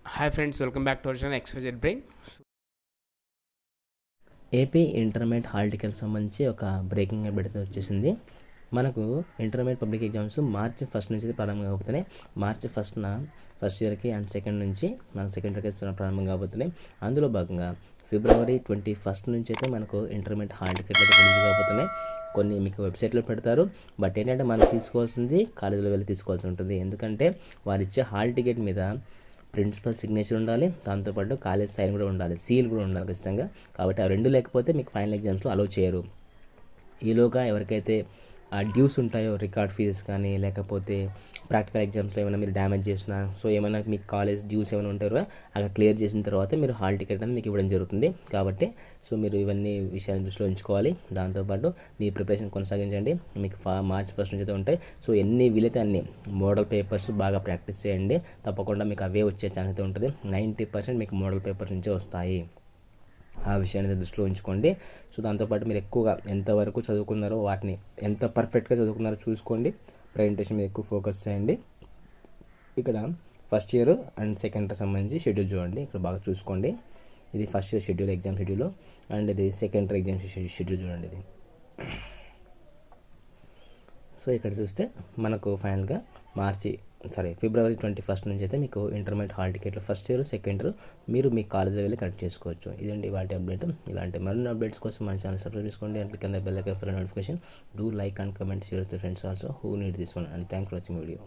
Hi friends, welcome back to our channel XYZ Brain. AP intermediate hall ticket సంబంధించి ఒక breaking update అయితే వచ్చేసింది. మనకు ఇంటర్మీడియట్ పబ్లిక్ ఎగ్జామ్స్ మార్చి 1 నుంచి అయితే ప్రారంభం కాబోతున్నాయి. మార్చి 1న ఫస్ట్ ఇయర్కి అండ్ సెకండ్ నుంచి మన సెకండ్ ఇయర్కి ప్రారంభం కాబోతున్నాయి. అందులో భాగంగా ఫిబ్రవరి 21 నుంచి అయితే మనకు ఇంటర్మీడియట్ హాల్ టికెట్లు అయితే రిలీజ్ కాబోతున్నాయి. కొన్ని మీకు వెబ్సైట్లో పెడతారు. బట్ ఏంటంటే మనం తీసుకోవాల్సింది కాలేజీలో వెళ్ళి తీసుకోవాల్సి ఉంటుంది. ఎందుకంటే వారు ఇచ్చే హాల్ టికెట్ మీద ప్రిన్సిపల్ సిగ్నేచర్ ఉండాలి, దాంతోపాటు కాలేజ్ సైన్ కూడా ఉండాలి, సీల్ కూడా ఉండాలి ఖచ్చితంగా. కాబట్టి ఆ రెండు లేకపోతే మీకు ఫైనల్ ఎగ్జామ్స్లో అలౌ చేయరు. ఈలోగా ఎవరికైతే ఆ డ్యూస్ ఉంటాయో, రికార్డ్ ఫీజెస్ కానీ లేకపోతే ప్రాక్టికల్ ఎగ్జామ్స్లో ఏమైనా మీరు డ్యామేజ్ చేసినా, సో ఏమైనా మీకు కాలేజ్ డ్యూస్ ఏమైనా ఉంటారో అక్కడ క్లియర్ చేసిన తర్వాత మీరు హాల్ టికెట్ అనేది మీకు ఇవ్వడం జరుగుతుంది. కాబట్టి సో మీరు ఇవన్నీ విషయాన్ని దృష్టిలో ఉంచుకోవాలి. దాంతోపాటు మీ ప్రిపరేషన్ కొనసాగించండి. మీకు మార్చి 1 నుంచి అయితే ఉంటాయి. సో ఎన్ని వీలైతే అన్ని మోడల్ పేపర్స్ బాగా ప్రాక్టీస్ చేయండి. తప్పకుండా మీకు అవే వచ్చే ఛాన్స్ అయితే ఉంటుంది. 90% మీకు మోడల్ పేపర్స్ నుంచే వస్తాయి. ఆ విషయాన్ని దృష్టిలో ఉంచుకోండి. సో దాంతోపాటు మీరు ఎక్కువగా ఎంతవరకు చదువుకున్నారో, వాటిని ఎంత పర్ఫెక్ట్గా చదువుకున్నారో చూసుకోండి. ప్రజెంటేషన్ మీద ఎక్కువ ఫోకస్ చేయండి. ఇక్కడ first year and second year సంబంధించి షెడ్యూల్ చూడండి. ఇక్కడ బాగా చూసుకోండి. ఇది first year schedule, exam schedule, and ఇది సెకండ్ ఇయర్ ఎగ్జామ్ షెడ్యూల్ చూడండి. ఇది సో ఇక్కడ చూస్తే మనకు ఫైనల్గా ఫిబ్రవరి 21 నుంచి అయితే మీకు ఇంటర్మీడియట్ హాల్ టికెట్లు ఫస్ట్ ఇయర్ సెకండ్ ఇయర్ మీరు మీ కాలేజీలో వెళ్ళి కనెక్ట్ చేసుకోవచ్చు. ఇదండి వాటి అప్డేట్. ఇలాంటి మరిన్ని అప్డేట్స్ కోసం మన ఛానల్ సబ్స్క్రైబ్ చేసుకోండి. అండ్ కింద bell icon for notification. Do like and comment share with friends also who need this one. And thanks for watching video.